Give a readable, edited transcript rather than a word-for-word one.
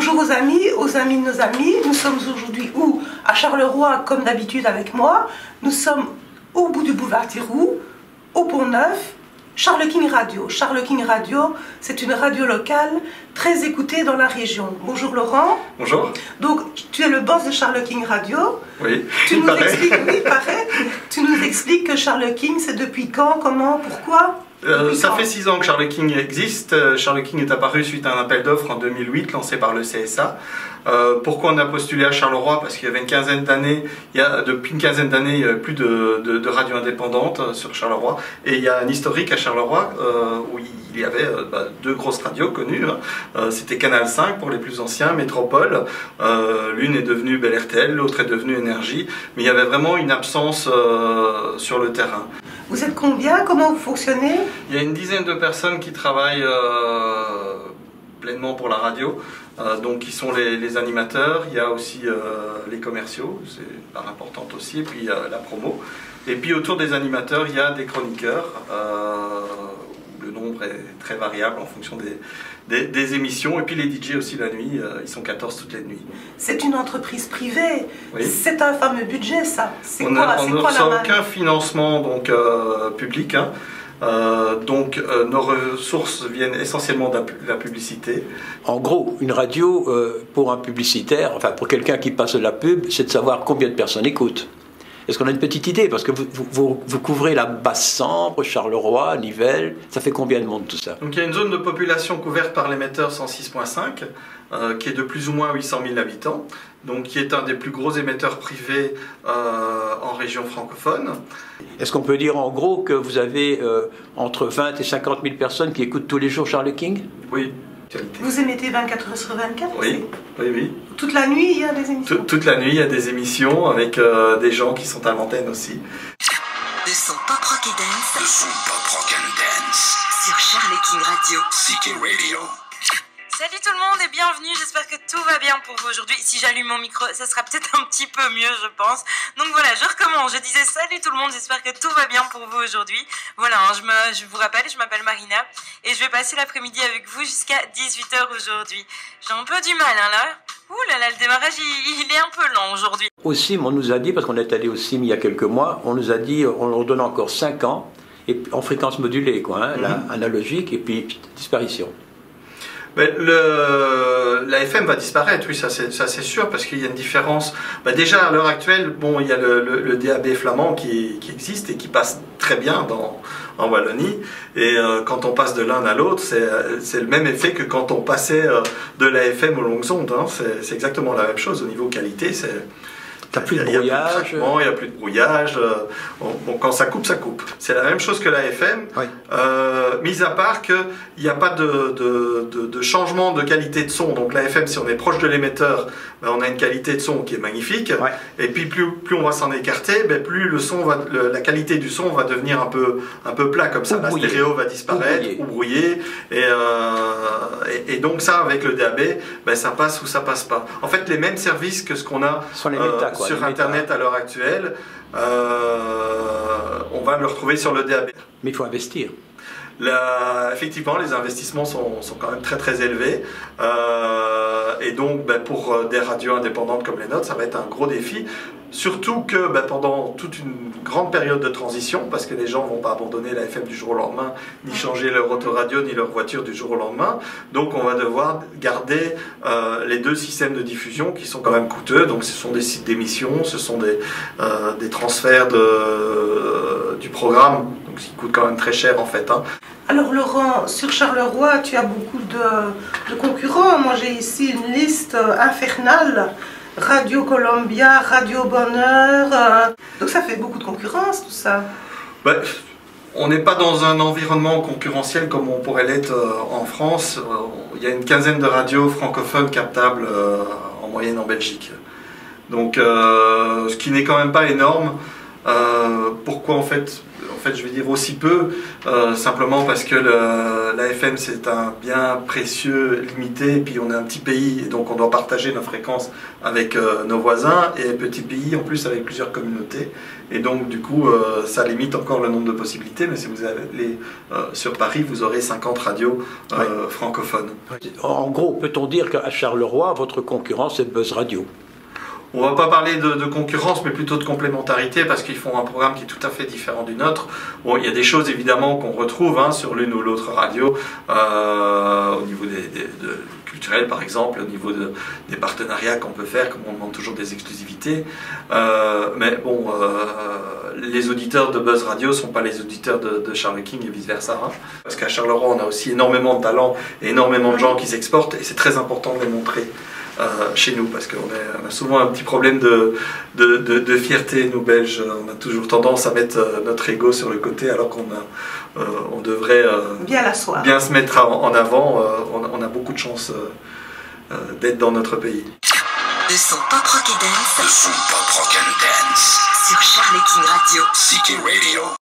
Bonjour aux amis de nos amis. Nous sommes aujourd'hui où? À Charleroi, comme d'habitude avec moi. Nous sommes au bout du boulevard Thiroux, au Pont-Neuf, Charles King Radio. Charles King Radio, c'est une radio locale très écoutée dans la région. Bonjour Laurent. Bonjour. Donc, tu es le boss de Charles King Radio. Oui, Tu nous expliques, oui, pareil. Tu nous expliques que Charles King, c'est depuis quand, comment, pourquoi? Ça fait 6 ans que Charles King existe. Charles King est apparu suite à un appel d'offres en 2008 lancé par le CSA. Pourquoi on a postulé à Charleroi? Parce qu'il y avait une quinzaine d'années, depuis une quinzaine d'années, il n'y avait plus de radio indépendante sur Charleroi. Et il y a un historique à Charleroi où il y avait 2 grosses radios connues. C'était Canal 5 pour les plus anciens, Métropole. L'une est devenue Bel RTL, l'autre est devenue Énergie. Mais il y avait vraiment une absence sur le terrain. Vous êtes combien? Comment vous fonctionnez? Il y a une dizaine de personnes qui travaillent pleinement pour la radio, donc qui sont les animateurs. Il y a aussi les commerciaux, c'est une part importante aussi, et puis la promo. Et puis autour des animateurs, il y a des chroniqueurs. Le nombre est très variable en fonction des émissions. Et puis les DJ aussi la nuit, ils sont 14 toutes les nuits. C'est une entreprise privée. Oui. C'est un fameux budget, ça. On ne reçoit aucun financement donc, public. Hein. Nos ressources viennent essentiellement de la publicité. En gros, une radio, pour un publicitaire, enfin pour quelqu'un qui passe de la pub, c'est de savoir combien de personnes écoutent. Est-ce qu'on a une petite idée? Parce que vous couvrez la Basse-Sambre, Charleroi, Nivelles, ça fait combien de monde tout ça? Donc il y a une zone de population couverte par l'émetteur 106.5, qui est de plus ou moins 800 000 habitants, donc qui est un des plus gros émetteurs privés en région francophone. Est-ce qu'on peut dire en gros que vous avez entre 20 et 50 000 personnes qui écoutent tous les jours Charles King? Oui. Vous émettez 24 heures sur 24? Oui, oui, oui. Toute la nuit, il y a des émissions? Toute la nuit, il y a des émissions avec des gens qui sont à l'antenne aussi. Le son pop rock et dance. Le son pop rock and dance. Sur Charles King Radio. CK Radio. Salut tout le monde et bienvenue, j'espère que tout va bien pour vous aujourd'hui. Si j'allume mon micro, ça sera peut-être un petit peu mieux je pense. Donc voilà, je recommence, je disais salut tout le monde, j'espère que tout va bien pour vous aujourd'hui. Voilà, je vous rappelle, je m'appelle Marina et je vais passer l'après-midi avec vous jusqu'à 18 h aujourd'hui. J'ai un peu du mal là. Ouh là là, le démarrage il est un peu lent aujourd'hui. Au CIM, on nous a dit, parce qu'on est allé au CIM il y a quelques mois, on nous a dit on leur donne encore 5 ans et en fréquence modulée, quoi, hein, analogique et puis disparition. Mais la FM va disparaître, oui, ça c'est sûr, parce qu'il y a une différence. Déjà, à l'heure actuelle, bon, il y a le DAB flamand qui existe et qui passe très bien en Wallonie. Et quand on passe de l'un à l'autre, c'est le même effet que quand on passait de la FM aux longues ondes. Hein. C'est exactement la même chose au niveau qualité. T'as plus de brouillage. Il n'y a plus de brouillage. Bon, quand ça coupe, ça coupe. C'est la même chose que la FM, oui. Mis à part qu'il n'y a pas de changement de qualité de son. Donc la FM, si on est proche de l'émetteur, on a une qualité de son qui est magnifique. Ouais. Et puis plus on va s'en écarter, plus la qualité du son va devenir un peu plat comme ça. La stéréo va disparaître ou brouiller. Et donc ça, avec le DAB, ça passe ou ça passe pas. En fait, les mêmes services que ce qu'on a sur Internet à l'heure actuelle, on va le retrouver sur le DAB. Mais il faut investir. Effectivement, les investissements sont quand même très très élevés. Et donc, pour des radios indépendantes comme les nôtres, ça va être un gros défi. Surtout que pendant toute une grande période de transition, parce que les gens ne vont pas abandonner la FM du jour au lendemain, ni changer leur autoradio, ni leur voiture du jour au lendemain. Donc on va devoir garder les 2 systèmes de diffusion qui sont quand même coûteux. Donc ce sont des sites d'émission, ce sont des transferts du programme, donc qui coûtent quand même très cher en fait. Hein. Alors Laurent, sur Charleroi, tu as beaucoup de concurrents. Moi j'ai ici une liste infernale. Radio Columbia, Radio Bonheur, donc ça fait beaucoup de concurrence tout ça. On n'est pas dans un environnement concurrentiel comme on pourrait l'être en France. Il y a une quinzaine de radios francophones captables en moyenne en Belgique. Donc ce qui n'est quand même pas énorme. Pourquoi en fait fait, je vais dire aussi peu, simplement parce que la FM c'est un bien précieux, limité, et puis on est un petit pays, et donc on doit partager nos fréquences avec nos voisins, et petit pays en plus avec plusieurs communautés, et donc du coup ça limite encore le nombre de possibilités, mais si vous allez sur Paris, vous aurez 50 radios francophones. En gros, peut-on dire qu'à Charleroi, votre concurrence c'est Buzz Radio? On ne va pas parler de concurrence, mais plutôt de complémentarité, parce qu'ils font un programme qui est tout à fait différent du nôtre. Bon, il y a des choses évidemment qu'on retrouve sur l'une ou l'autre radio, au niveau culturel par exemple, au niveau des partenariats qu'on peut faire, comme on demande toujours des exclusivités. Mais bon, les auditeurs de Buzz Radio ne sont pas les auditeurs de Charles King et vice-versa. Parce qu'à Charleroi, on a aussi énormément de talents et énormément de gens qui s'exportent, et c'est très important de les montrer. Chez nous, parce qu'on a souvent un petit problème de fierté, nous Belges. On a toujours tendance à mettre notre ego sur le côté, alors on devrait bien se mettre en avant. On a beaucoup de chance d'être dans notre pays. Le son pop rock et dance. Le son pop rock and dance. Sur Charles King Radio. CK Radio.